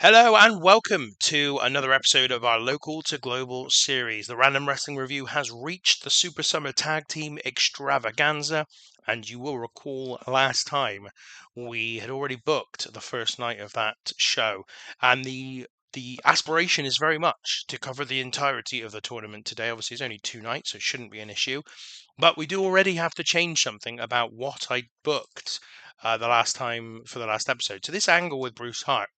Hello and welcome to another episode of our local to global series. The Random Wrestling Review has reached the Super Summer Tag Team Extravaganza, and you will recall last time we had already booked the first night of that show, and the aspiration is very much to cover the entirety of the tournament today. Obviously, it's only 2 nights, so it shouldn't be an issue, but we do already have to change something about what I booked the last time for the last episode. So this angle with Bruce Hart.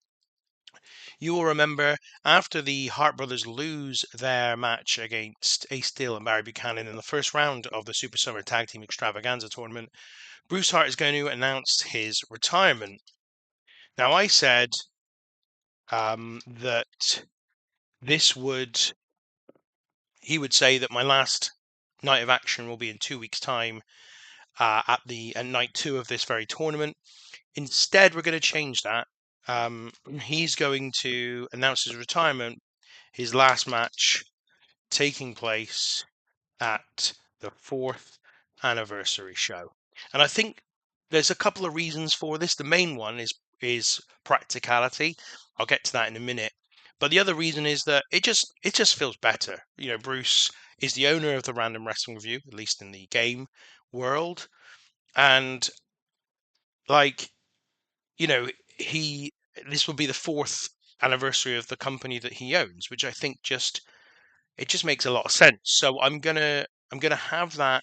You will remember after the Hart brothers lose their match against Ace Steel and Barry Buchanan in the first round of the Super Summer Tag Team Extravaganza tournament, Bruce Hart is going to announce his retirement. Now, I said that he would say that my last night of action will be in 2 weeks' time at night 2 of this very tournament. Instead, we're going to change that. He's going to announce his retirement, his last match taking place at the 4th anniversary show. And I think there's a couple of reasons for this. The main one is practicality. I'll get to that in a minute. But the other reason is that it just feels better. You know, Bruce is the owner of the Random Wrestling Review, at least in the game world. And like, you know, this will be the 4th anniversary of the company that he owns, which I think it just makes a lot of sense. So I'm gonna have that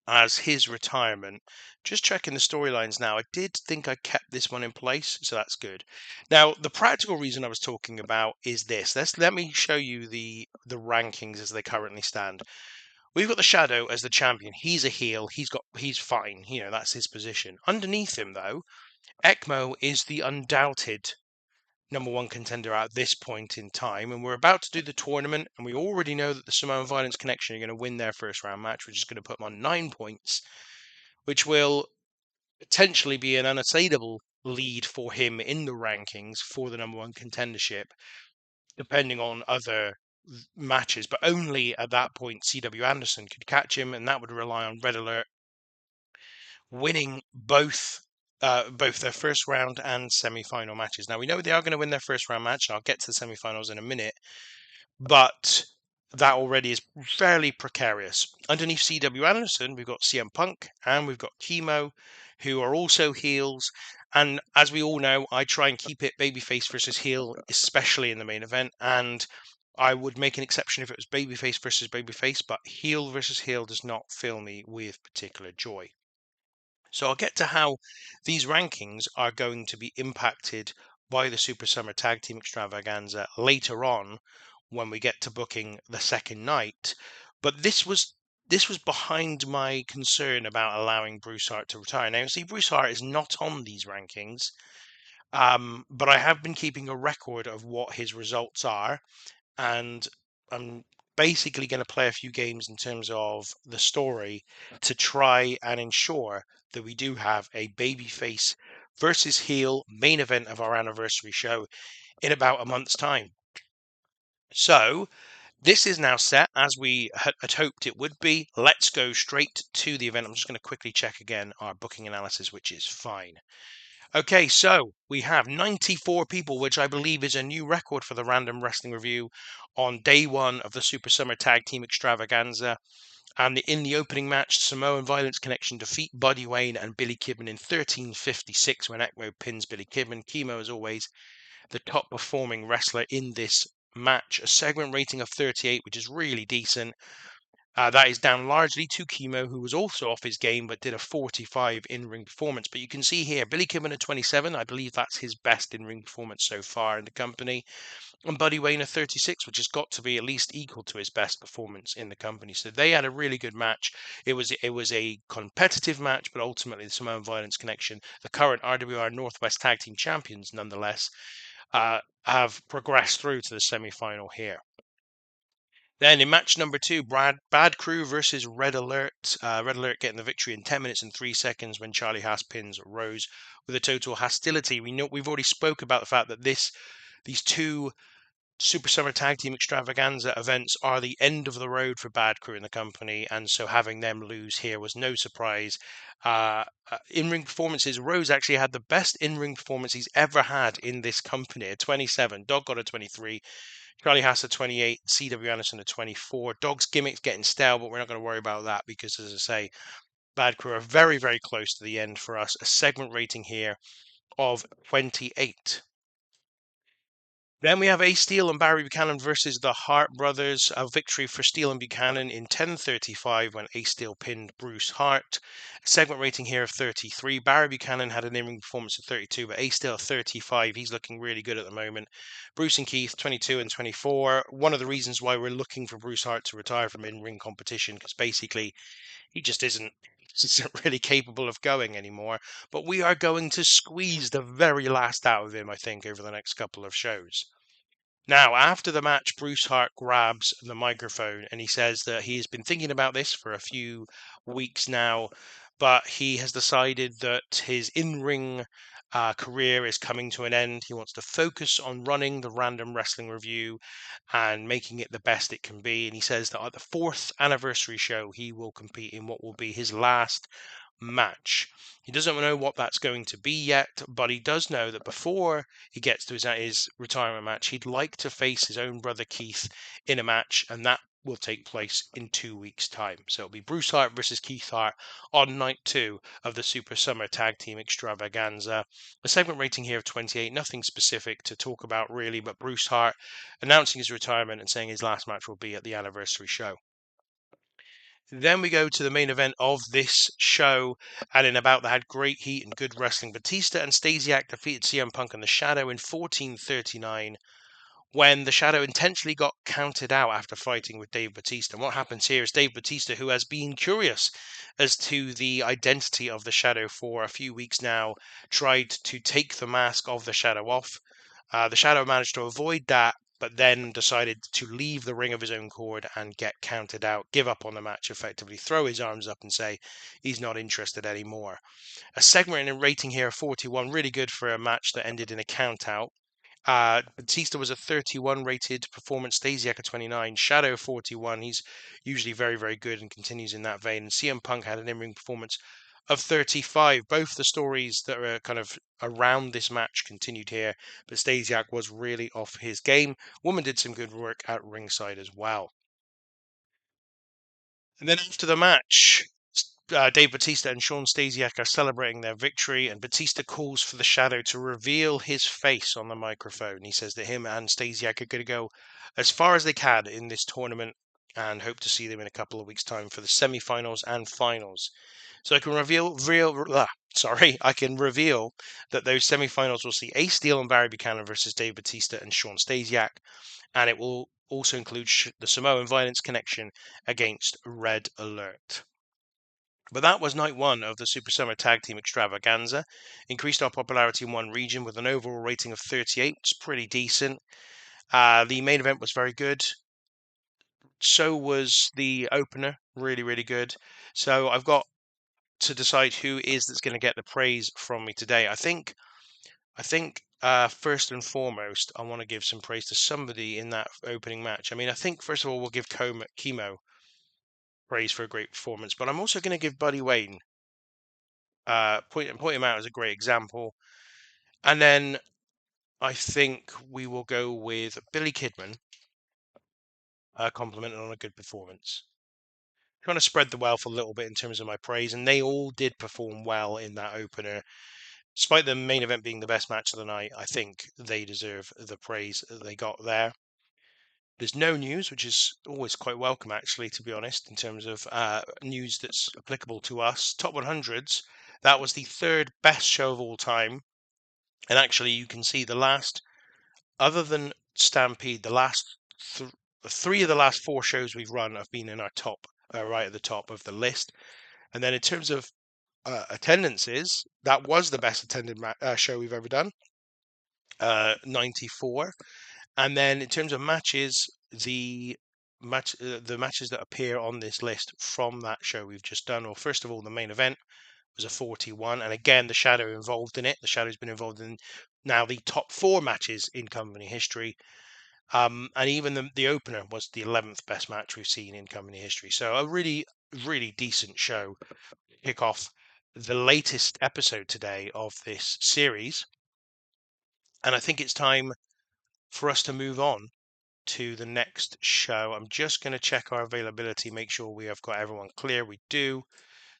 as his retirement. Just checking the storylines now. I did think I kept this one in place, so that's good. Now, the practical reason I was talking about is this. Let me show you the rankings as they currently stand. We've got the Shadow as the champion. He's a heel. He's fine. You know, that's his position. Underneath him, though, ECMO is the undoubted number one contender at this point in time, and we're about to do the tournament, and we already know that the Samoan Violence Connection are going to win their first round match, which is going to put them on 9 points, which will potentially be an unassailable lead for him in the rankings for the number one contendership, depending on other matches. But only at that point CW Anderson could catch him, and that would rely on Red Alert winning both their first round and semi-final matches. Now, we know they are going to win their first round match, and I'll get to the semi-finals in a minute, but that already is fairly precarious. Underneath CW Anderson, we've got CM Punk and we've got Chemo, who are also heels. And as we all know, I try and keep it babyface versus heel, especially in the main event. And I would make an exception if it was babyface versus babyface, but heel versus heel does not fill me with particular joy. So I'll get to how these rankings are going to be impacted by the Super Summer Tag Team Extravaganza later on when we get to booking the second night. But this was behind my concern about allowing Bruce Hart to retire. Now, see, Bruce Hart is not on these rankings, but I have been keeping a record of what his results are, and I'm basically going to play a few games in terms of the story to try and ensure that we do have a babyface versus heel main event of our anniversary show in about a month's time. So this is now set as we had hoped it would be. Let's go straight to the event. I'm just going to quickly check again our booking analysis, which is fine. Okay, so we have 94 people, which I believe is a new record for the Random Wrestling Review on day one of the Super Summer Tag Team Extravaganza. And in the opening match, Samoan Violence Connection defeat Buddy Wayne and Billy Kidman in 13:56 when ECMO pins Billy Kidman. Chemo, as always, the top performing wrestler in this match. A segment rating of 38, which is really decent. That is down largely to Chemo, who was also off his game but did a 45 in-ring performance. But you can see here, Billy Kidman at 27, I believe that's his best in-ring performance so far in the company. And Buddy Wayne at 36, which has got to be at least equal to his best performance in the company. So they had a really good match. It was a competitive match, but ultimately the Samoan Violence Connection, the current RWR Northwest Tag Team Champions, nonetheless, have progressed through to the semi-final here. Then in match number 2, Bad Crew versus Red Alert. Red Alert getting the victory in 10 minutes and 3 seconds when Charlie Haas pins Rose with a total hostility. We've already spoke about the fact that these two Super Summer Tag Team Extravaganza events are the end of the road for Bad Crew in the company, and so having them lose here was no surprise. In-ring performances, Rose actually had the best in-ring performance he's ever had in this company at 27. Dog got a 23. Charlie Haas at 28. C.W. Anderson at 24. Dog's gimmick's getting stale, but we're not going to worry about that because, as I say, Bad Crew are very, very close to the end for us. A segment rating here of 28. Then we have Ace Steel and Barry Buchanan versus the Hart Brothers. A victory for Steel and Buchanan in 10:35 when Ace Steel pinned Bruce Hart. A segment rating here of 33. Barry Buchanan had an in-ring performance of 32, but Ace Steel 35. He's looking really good at the moment. Bruce and Keith 22 and 24. One of the reasons why we're looking for Bruce Hart to retire from in-ring competition, because basically he just isn't really capable of going anymore. But we are going to squeeze the very last out of him, I think, over the next couple of shows. Now, after the match, Bruce Hart grabs the microphone and he says that he has been thinking about this for a few weeks now, but he has decided that his in-ring career is coming to an end. He wants to focus on running the Random Wrestling Review and making it the best it can be. And he says that at the 4th anniversary show, he will compete in what will be his last match. He doesn't know what that's going to be yet, but he does know that before he gets to his retirement match, he'd like to face his own brother Keith in a match, and that will take place in 2 weeks' time. So it'll be Bruce Hart versus Keith Hart on night 2 of the Super Summer Tag Team Extravaganza. A segment rating here of 28, nothing specific to talk about really, but Bruce Hart announcing his retirement and saying his last match will be at the anniversary show. Then we go to the main event of this show, and in about that had great heat and good wrestling. Batista and Stasiak defeated CM Punk and The Shadow in 14:39 when The Shadow intentionally got counted out after fighting with Dave Batista. And what happens here is Dave Batista, who has been curious as to the identity of The Shadow for a few weeks now, tried to take the mask of The Shadow off. The Shadow managed to avoid that, but then decided to leave the ring of his own accord and get counted out, give up on the match effectively, throw his arms up and say he's not interested anymore. A segment and rating here of 41, really good for a match that ended in a count out. Batista was a 31 rated performance, Stasiak a 29, Shadow 41. He's usually very, very good and continues in that vein. And CM Punk had an in-ring performance of 35. Both the stories that are kind of around this match continued here, but Stasiak was really off his game. Woman did some good work at ringside as well. And then after the match, Dave Batista and Sean Stasiak are celebrating their victory, and Batista calls for the Shadow to reveal his face on the microphone. He says that him and Stasiak are going to go as far as they can in this tournament and hope to see them in a couple of weeks' time for the semi-finals and finals. So I can reveal that those semi-finals will see Ace Steel and Barry Buchanan versus Dave Batista and Sean Stasiak, and it will also include the Samoan Violence Connection against Red Alert. But that was night 1 of the Super Summer Tag Team Extravaganza. Increased our popularity in one region with an overall rating of 38, which is pretty decent. The main event was very good. So was the opener, really, really good. So I've got to decide who is that's going to get the praise from me today. I think first and foremost, I want to give some praise to somebody in that opening match. I mean, I think first of all we'll give Chemo praise for a great performance, but I'm also going to give Buddy Wayne point him out as a great example, and then I think we will go with Billy Kidman, complimented on a good performance. Trying to spread the wealth a little bit in terms of my praise, and they all did perform well in that opener. Despite the main event being the best match of the night, I think they deserve the praise that they got there. There's no news, which is always quite welcome, actually, to be honest, in terms of news that's applicable to us. Top 100s, that was the 3rd best show of all time. And actually, you can see the last, other than Stampede, the last 3 of the last 4 shows we've run have been in our top, right at the top of the list. And then in terms of attendances, that was the best attended show we've ever done, 94. And then in terms of matches, the matches that appear on this list from that show we've just done, well, first of all, the main event was a 41, and again, the Shadow involved in it. The Shadow's been involved in now the top 4 matches in company history. And even the opener was the 11th best match we've seen in company history. So a really, really decent show to kick off the latest episode today of this series. And I think it's time for us to move on to the next show. I'm just going to check our availability, make sure we have got everyone clear. We do.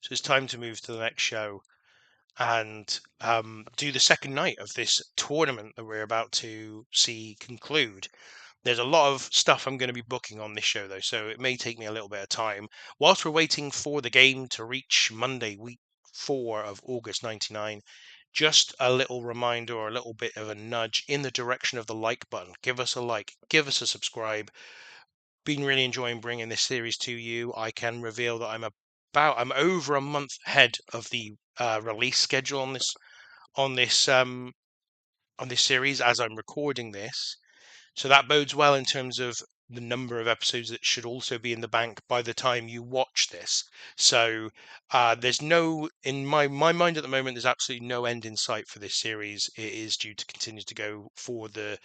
So it's time to move to the next show and do the second night of this tournament that we're about to see conclude. There's a lot of stuff I'm going to be booking on this show, though, so it may take me a little bit of time. Whilst we're waiting for the game to reach Monday, week 4 of August 99, just a little reminder or a little bit of a nudge in the direction of the like button. Give us a like, give us a subscribe. Been really enjoying bringing this series to you. I can reveal that I'm over a month ahead of the release schedule on this um, on this series as I'm recording this. So that bodes well in terms of the number of episodes that should also be in the bank by the time you watch this. So there's no, in my mind at the moment, there's absolutely no end in sight for this series. It is due to continue to go for the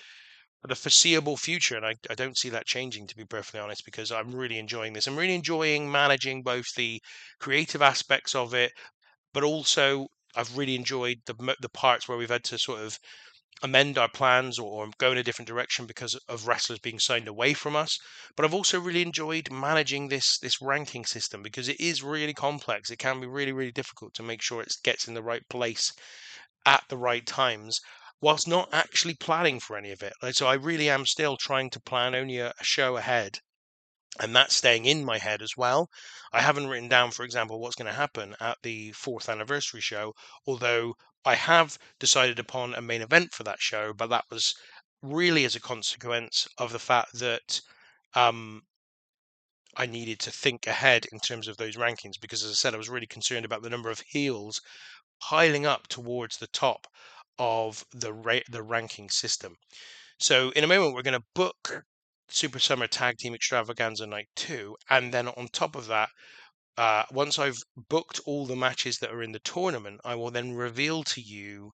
foreseeable future, and I don't see that changing, to be perfectly honest, because I'm really enjoying this. I'm really enjoying managing both the creative aspects of it, but also I've really enjoyed the parts where we've had to sort of amend our plans or go in a different direction because of wrestlers being signed away from us. But I've also really enjoyed managing this ranking system because it is really complex. It can be really, really difficult to make sure it gets in the right place at the right times whilst not actually planning for any of it. So I really am still trying to plan only a show ahead, and that's staying in my head as well. I haven't written down, for example, what's going to happen at the 4th anniversary show, although I have decided upon a main event for that show, but that was really as a consequence of the fact that um, I needed to think ahead in terms of those rankings because, as I said, I was really concerned about the number of heels piling up towards the top of the ranking system. So in a moment, we're going to book Super Summer Tag Team Extravaganza Night 2. And then on top of that, once I've booked all the matches that are in the tournament, I will then reveal to you,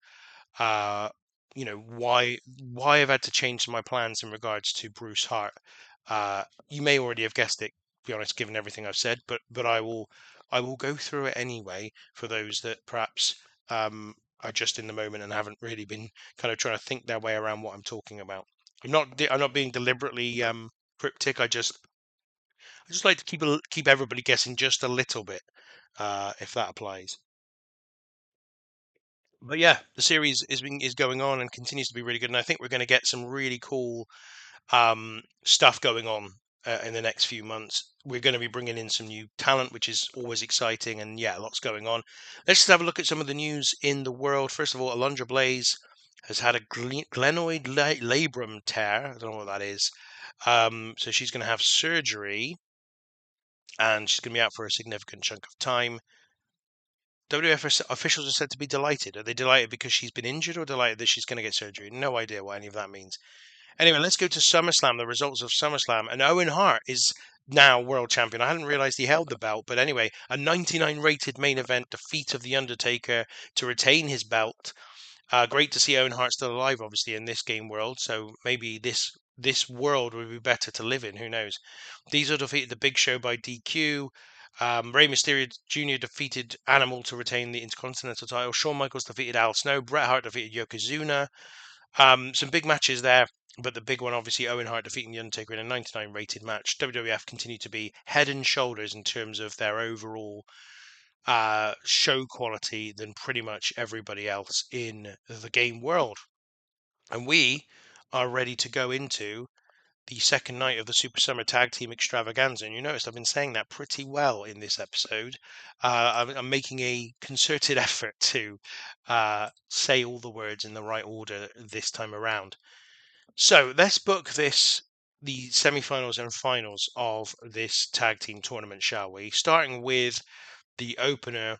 uh, why I've had to change my plans in regards to Bruce Hart. You may already have guessed it, to be honest, given everything I've said, but I will go through it anyway for those that perhaps are just in the moment and haven't really been kind of trying to think their way around what I'm talking about. I'm not being deliberately cryptic. I just like to keep everybody guessing just a little bit, if that applies. But yeah, the series is going on and continues to be really good, and I think we're going to get some really cool stuff going on in the next few months. We're going to be bringing in some new talent, which is always exciting, and yeah, lots going on. Let's just have a look at some of the news in the world. First of all, Alundra Blaze has had a glenoid labrum tear. I don't know what that is. So she's going to have surgery, and she's going to be out for a significant chunk of time. WWF officials are said to be delighted. Are they delighted because she's been injured or delighted that she's going to get surgery? No idea what any of that means. Anyway, let's go to SummerSlam, the results of SummerSlam. And Owen Hart is now world champion. I hadn't realized he held the belt, but anyway, a 99 rated main event defeat of The Undertaker to retain his belt. Great to see Owen Hart still alive, obviously, in this game world. So maybe this world would be better to live in. Who knows? Diesel defeated the Big Show by DQ. Rey Mysterio Jr. defeated Animal to retain the Intercontinental title. Shawn Michaels defeated Al Snow. Bret Hart defeated Yokozuna. Some big matches there, but the big one, obviously, Owen Hart defeating The Undertaker in a 99 rated match. WWF continue to be head and shoulders in terms of their overall show quality than pretty much everybody else in the game world. And we are ready to go into the second night of the Super Summer Tag Team Extravaganza. And you noticed I've been saying that pretty well in this episode. I'm making a concerted effort to say all the words in the right order this time around. So let's book the semi-finals and finals of this tag team tournament, shall we? Starting with the opener,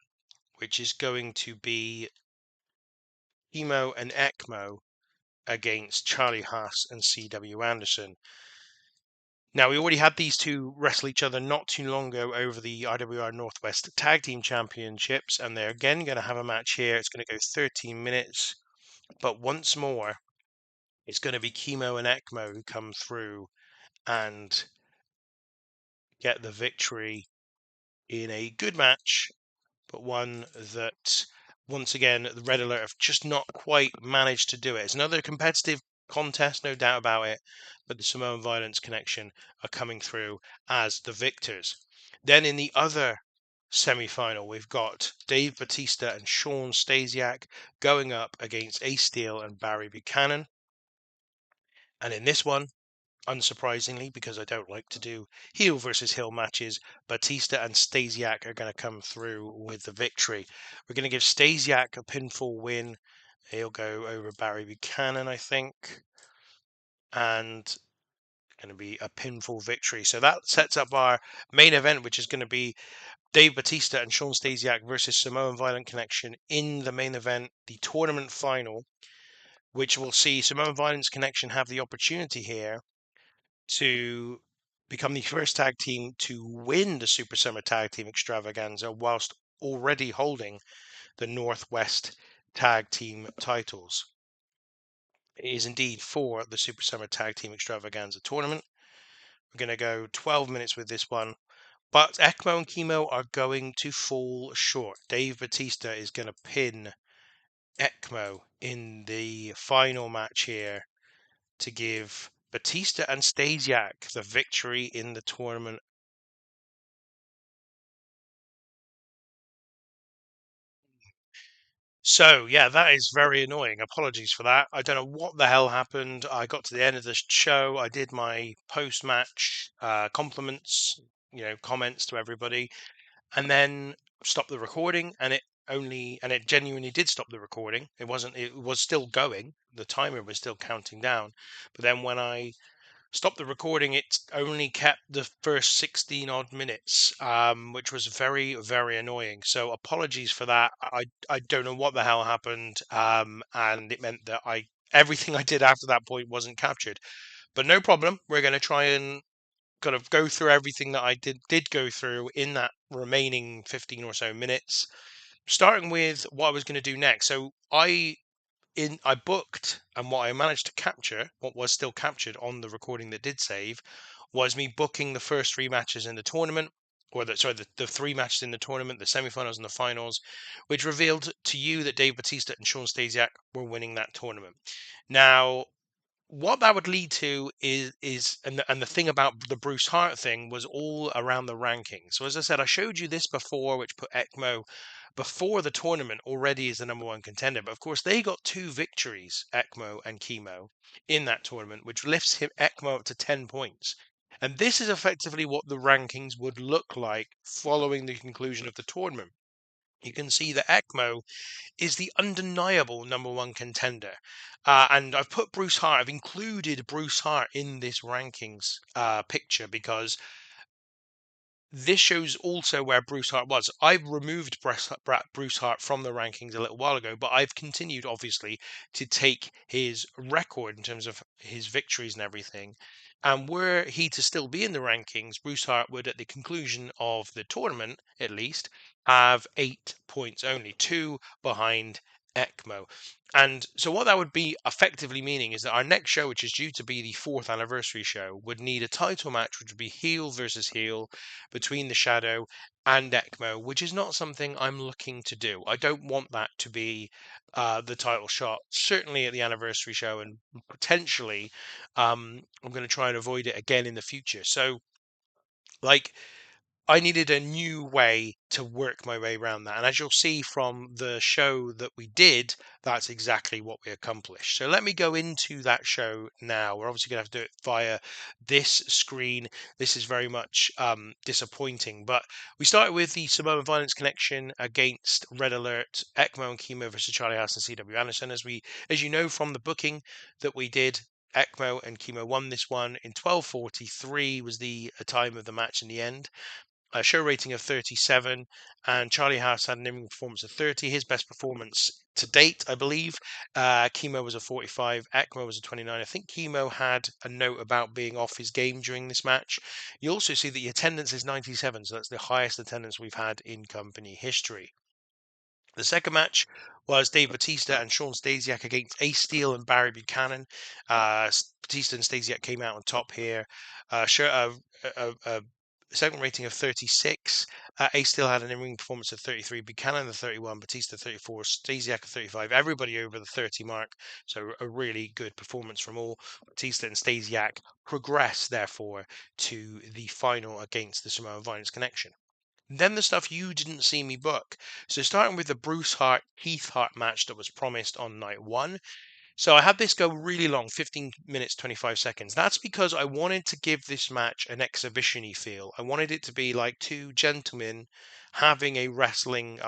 which is going to be Emo and ECMO against Charlie Haas and C.W. Anderson. Now, we already had these two wrestle each other not too long ago over the RWR Northwest Tag Team Championships, and they're again going to have a match here. It's going to go 13 minutes, but once more, It's going to be Chemo and ECMO who come through and get the victory in a good match, but one that, once again, the Red Alert have just not quite managed to do it. It's another competitive contest, no doubt about it, but the Samoan Violence Connection are coming through as the victors. Then in the other semi-final, we've got Dave Batista and Sean Stasiak going up against Ace Steel and Barry Buchanan. And in this one, unsurprisingly, because I don't like to do heel versus heel matches, Batista and Stasiak are going to come through with the victory. We're going to give Stasiak a pinfall win. He'll go over Barry Buchanan, I think, and going to be a pinfall victory. So that sets up our main event, which is going to be Dave Batista and Sean Stasiak versus Samoan Violent Connection in the main event, the tournament final, which will see Samoan Violence Connection have the opportunity here to become the first tag team to win the Super Summer Tag Team Extravaganza whilst already holding the Northwest Tag Team titles. It is indeed for the Super Summer Tag Team Extravaganza tournament. We're going to go 12 minutes with this one, but ECMO and Chemo are going to fall short. Dave Batista is going to pin ECMO in the final match here to give Batista and Stasiak the victory in the tournament. So, yeah, that is very annoying. Apologies for that. I don't know what the hell happened. I got to the end of the show. I did my post-match compliments, comments to everybody, and then stopped the recording. And it genuinely did stop the recording. It was still going. The timer was still counting down. But then when I stopped the recording, it only kept the first 16 odd minutes, which was very, very annoying. So apologies for that. I don't know what the hell happened. And it meant that everything I did after that point wasn't captured. But no problem. We're going to try and kind of go through everything that I did go through in that remaining 15 or so minutes, starting with what I was going to do next. So I booked, and what I managed to capture, what was still captured on the recording that did save, was me booking the first three matches in the tournament, or the three matches in the tournament, the semifinals and the finals, which revealed to you that Dave Batista and Sean Stasiak were winning that tournament. Now, what that would lead to and the thing about the Bruce Hart thing was all around the rankings. So as I said, I showed you this before, which put ECMO before the tournament already as the number one contender. But of course, they got two victories, ECMO and Chemo, in that tournament, which lifts ECMO up to 10 points. And this is effectively what the rankings would look like following the conclusion of the tournament. You can see that ECMO is the undeniable number one contender. And I've put Bruce Hart, I've included Bruce Hart in this rankings picture because this shows also where Bruce Hart was. I've removed Bruce Hart from the rankings a little while ago, but I've continued, obviously, to take his record in terms of his victories and everything. And were he to still be in the rankings, Bruce Hart would, at the conclusion of the tournament, at least, have 8 points only, two behind ECMO. And so what that would be effectively meaning is that our next show, which is due to be the fourth anniversary show, would need a title match, which would be heel versus heel between the Shadow and ECMO, which is not something I'm looking to do. I don't want that to be the title shot, certainly at the anniversary show, and potentially I'm going to try and avoid it again in the future. So, like, I needed a new way to work my way around that. And as you'll see from the show that we did, that's exactly what we accomplished. So let me go into that show now. We're obviously going to have to do it via this screen. This is very much disappointing. But we started with the Samoan Violence Connection against Red Alert, ECMO and Chemo versus Charlie House and CW Anderson. As you know from the booking that we did, ECMO and Chemo won this one in 12:43 was the time of the match in the end. A show rating of 37, and Charlie House had an in performance of 30. His best performance to date, I believe. Chemo was a 45. ECMO was a 29. I think Chemo had a note about being off his game during this match. You also see that the attendance is 97, so that's the highest attendance we've had in company history. The second match was Dave Batista and Sean Stasiak against Ace Steel and Barry Buchanan. Batista and Stasiak came out on top here. A segment rating of 36. Ace Steel had an in-ring performance of 33. Buchanan the 31. Batista 34. Stasiak 35. Everybody over the 30 mark. So a really good performance from all. Batista and Stasiak progress, therefore, to the final against the Samoa Violence Connection. Then the stuff you didn't see me book. So starting with the Bruce Hart Keith Hart match that was promised on night one. So I had this go really long, 15 minutes, 25 seconds. That's because I wanted to give this match an exhibition-y feel. I wanted it to be like two gentlemen having a wrestling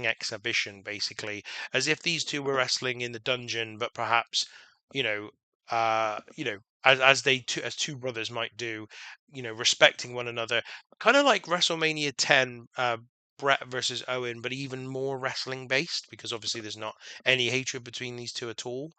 exhibition, basically, as if these two were wrestling in the dungeon, but perhaps, you know, as two brothers might do, respecting one another, kind of like WrestleMania 10, Brett versus Owen, but even more wrestling based because obviously there's not any hatred between these two at all.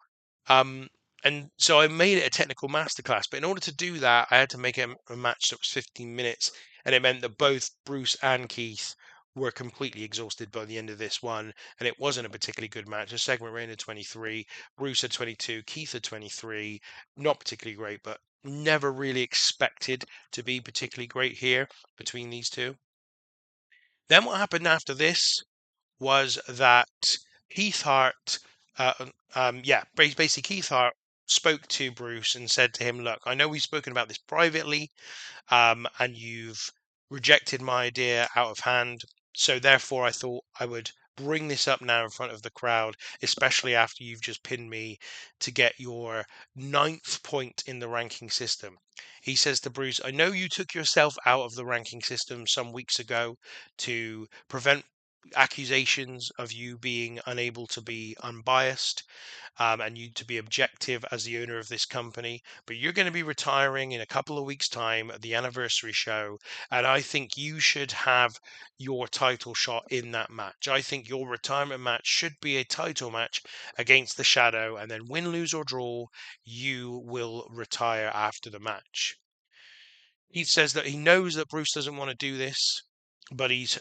Um, and so I made it a technical masterclass. But in order to do that, I had to make a match that was 15 minutes. And it meant that both Bruce and Keith were completely exhausted by the end of this one. And it wasn't a particularly good match. The segment ran at 23. Bruce had 22. Keith had 23. Not particularly great, but never really expected to be particularly great here between these two. Then what happened after this was that Keith Hart, basically Keith Hart spoke to Bruce and said to him, "Look, I know we've spoken about this privately, and you've rejected my idea out of hand. So therefore, I thought I would bring this up now in front of the crowd, especially after you've just pinned me to get your ninth point in the ranking system." He says to Bruce, "I know you took yourself out of the ranking system some weeks ago to prevent accusations of you being unable to be unbiased, and you to be objective as the owner of this company. But you're going to be retiring in a couple of weeks' time at the anniversary show, and I think you should have your title shot in that match. I think your retirement match should be a title match against the Shadow, and then win, lose, or draw, you will retire after the match." He says that he knows that Bruce doesn't want to do this, but he's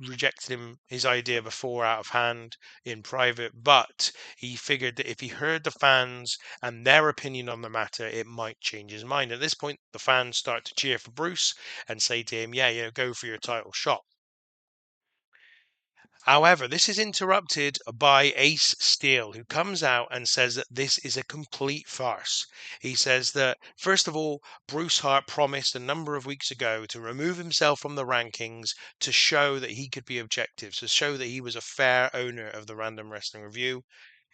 rejected his idea before out of hand in private. But he figured that if he heard the fans and their opinion on the matter, it might change his mind. At this point, the fans start to cheer for Bruce and say to him, "Yeah, go for your title shot." However, this is interrupted by Ace Steel, who comes out and says that this is a complete farce. He says that, first of all, Bruce Hart promised a number of weeks ago to remove himself from the rankings to show that he could be objective, to show that he was a fair owner of the Random Wrestling Review.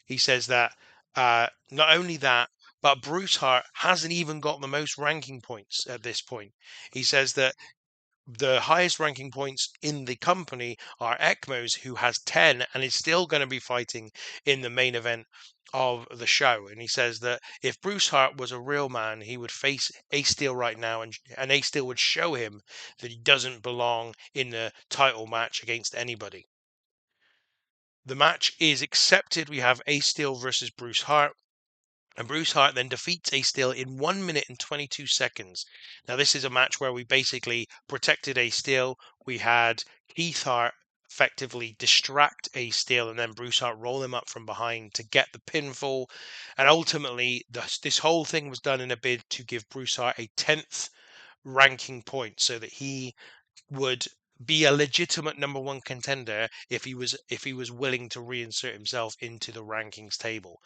He says that not only that, but Bruce Hart hasn't even got the most ranking points at this point. He says that the highest ranking points in the company are ECMO's, who has 10 and is still going to be fighting in the main event of the show. And he says that if Bruce Hart was a real man, he would face Ace Steel right now, and Ace Steel would show him that he doesn't belong in the title match against anybody. The match is accepted. We have Ace Steel versus Bruce Hart. And Bruce Hart then defeats Ace Steel in 1 minute and 22 seconds. Now, this is a match where we basically protected Ace Steel. We had Keith Hart effectively distract Ace Steel and then Bruce Hart roll him up from behind to get the pinfall. And ultimately, this whole thing was done in a bid to give Bruce Hart a 10th ranking point so that he would be a legitimate number one contender if he was willing to reinsert himself into the rankings table.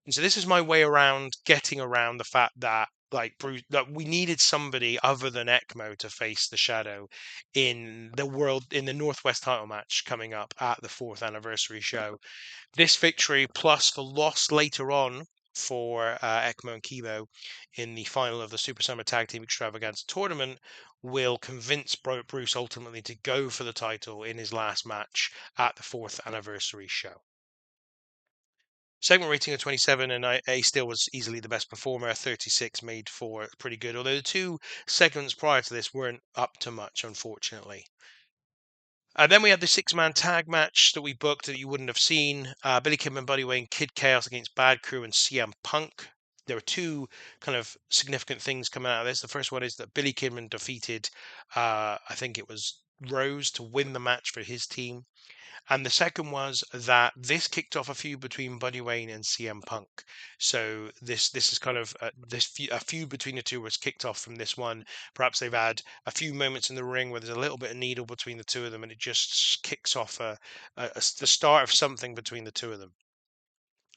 And so this is my way around getting around the fact that like Bruce, that we needed somebody other than ECMO to face the Shadow in the Northwest title match coming up at the 4th anniversary show. This victory plus the loss later on for ECMO and Chemo in the final of the Super Summer Tag Team Extravaganza tournament will convince Bruce ultimately to go for the title in his last match at the 4th anniversary show. Segment rating of 27, and Ace Steel was easily the best performer. 36 made for pretty good, although the two segments prior to this weren't up to much, unfortunately. Then we had the 6-man tag match that we booked that you wouldn't have seen. Billy Kim and Buddy Wayne, Kid Chaos against Bad Crew and CM Punk. There were two kind of significant things coming out of this. The first one is that Billy Kidman defeated, I think it was Rose, to win the match for his team. And the second was that this kicked off a feud between Buddy Wayne and CM Punk. So this is kind of a feud between the two was kicked off from this one. Perhaps they've had a few moments in the ring where there's a little bit of needle between the two of them, and it just kicks off the start of something between the two of them.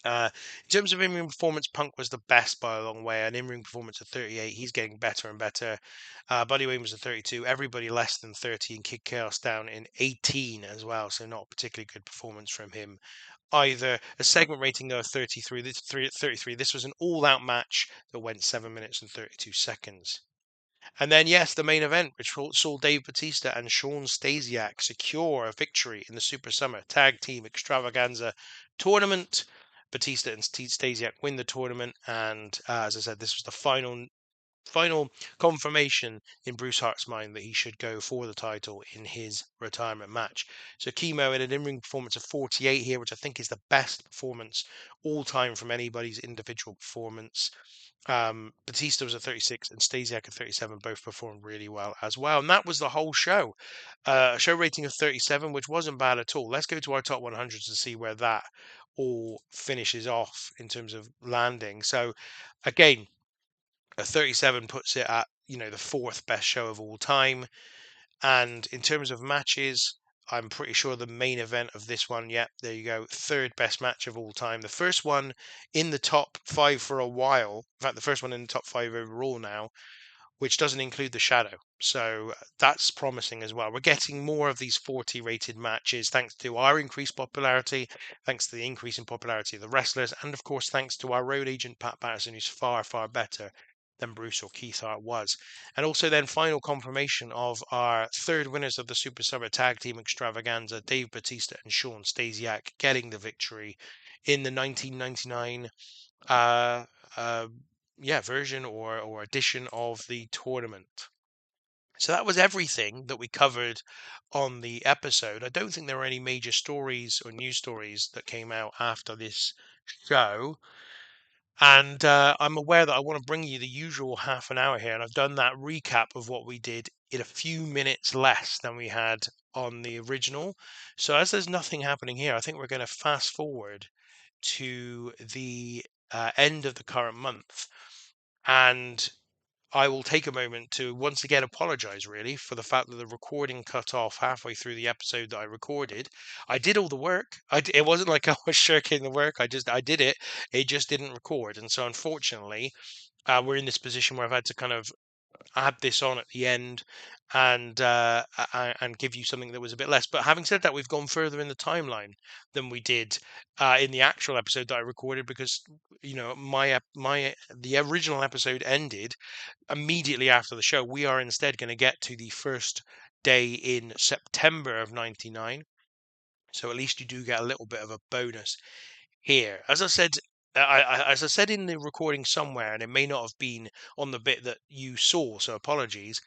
In terms of in-ring performance, Punk was the best by a long way. An in-ring performance of 38. He's getting better and better. Buddy Wayne was a 32. Everybody less than 30, and Kid Chaos down in 18 as well. So not a particularly good performance from him either. A segment rating though of 33. 33. This was an all-out match that went 7 minutes and 32 seconds. And then, yes, the main event, which saw Dave Batista and Sean Stasiak secure a victory in the Super Summer Tag Team Extravaganza tournament. Batista and Stasiak win the tournament, and as I said, this was the final confirmation in Bruce Hart's mind that he should go for the title in his retirement match. So Chemo in an in-ring performance of 48 here, which I think is the best performance all time from anybody's individual performance. Batista was at 36 and Stasiak at 37, both performed really well as well. And that was the whole show. A show rating of 37, which wasn't bad at all. Let's go to our top 100s to see where that all finishes off in terms of landing. So again, a 37 puts it at, the fourth best show of all time. And in terms of matches, I'm pretty sure the main event of this one, there you go, third best match of all time. The first one in the top five for a while. In fact, the first one in the top five overall now, which doesn't include the Shadow. So that's promising as well. We're getting more of these 40 rated matches thanks to our increased popularity, thanks to the increase in popularity of the wrestlers, and of course, thanks to our road agent, Pat Patterson, who's far, far better than Bruce or Keith Hart was. And also then final confirmation of our third winners of the Super Summer Tag Team Extravaganza, Dave Batista and Sean Stasiak, getting the victory in the 1999 uh, uh, version or edition of the tournament. So that was everything that we covered on the episode. I don't think there were any major stories or news stories that came out after this show. And I'm aware that I want to bring you the usual half an hour here. And I've done that recap of what we did in a few minutes less than we had on the original. So as there's nothing happening here, I think we're going to fast forward to the end of the current month. And I will take a moment to once again apologize, really, for the fact that the recording cut off halfway through the episode that I recorded. I did all the work. It wasn't like I was shirking the work. I did it. It just didn't record. And so, unfortunately, we're in this position where I've had to kind of add this on at the end and give you something that was a bit less. But having said that, we've gone further in the timeline than we did in the actual episode that I recorded because the original episode ended immediately after the show. We are instead going to get to the first day in September of '99. So at least you do get a little bit of a bonus here. As I said, as I said in the recording somewhere, and it may not have been on the bit that you saw, so apologies.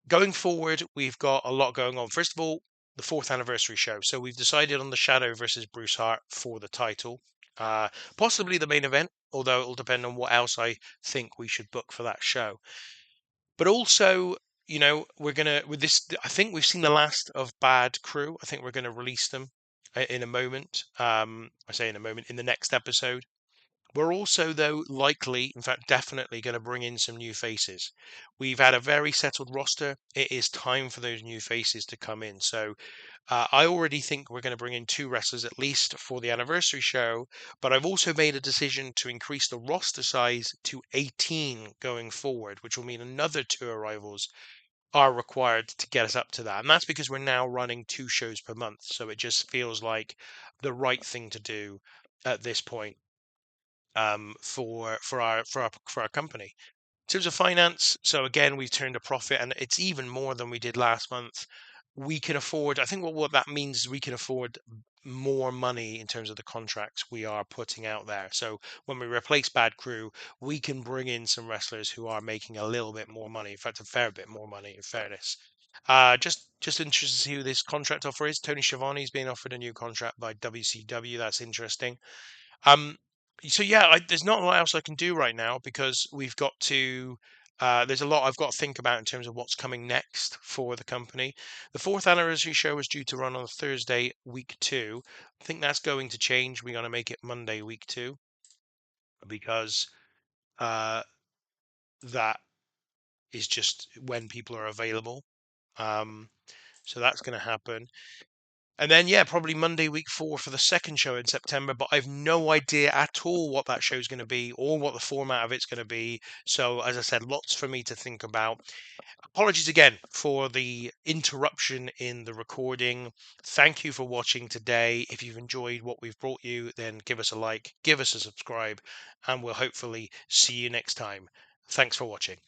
Going forward, we've got a lot going on. First of all, the fourth anniversary show. So we've decided on the Shadow versus Bruce Hart for the title. Possibly the main event, although it will depend on what else I think we should book for that show. But also, we're gonna with this. I think we've seen the last of Bad Crew. I think we're gonna release them in a moment. I say in a moment in the next episode. We're also, though, likely, in fact, definitely going to bring in some new faces. We've had a very settled roster. It is time for those new faces to come in. So I already think we're going to bring in two wrestlers at least for the anniversary show. But I've also made a decision to increase the roster size to 18 going forward, which will mean another two arrivals are required to get us up to that. And that's because we're now running two shows per month. So it just feels like the right thing to do at this point for our company. In terms of finance, so again, we've turned a profit, and it's even more than we did last month. We can afford. I think what that means is we can afford more money in terms of the contracts we are putting out there. So when we replace Bad Crew, we can bring in some wrestlers who are making a little bit more money. In fact, a fair bit more money, in fairness. Just interested to see who this contract offer is. Tony Schiavone's being offered a new contract by WCW. That's interesting. Um, so yeah, there's not a lot else I can do right now because we've got to There's a lot I've got to think about in terms of what's coming next for the company. The fourth anniversary show is due to run on Thursday, week 2. I think that's going to change. We're going to make it Monday, week 2, because uh, that is just when people are available. Um, so that's going to happen. And then, yeah, probably Monday, week 4 for the second show in September. But I've no idea at all what that show's going to be or what the format of it's going to be. So, as I said, lots for me to think about. Apologies again for the interruption in the recording. Thank you for watching today. If you've enjoyed what we've brought you, then give us a like, give us a subscribe, and we'll hopefully see you next time. Thanks for watching.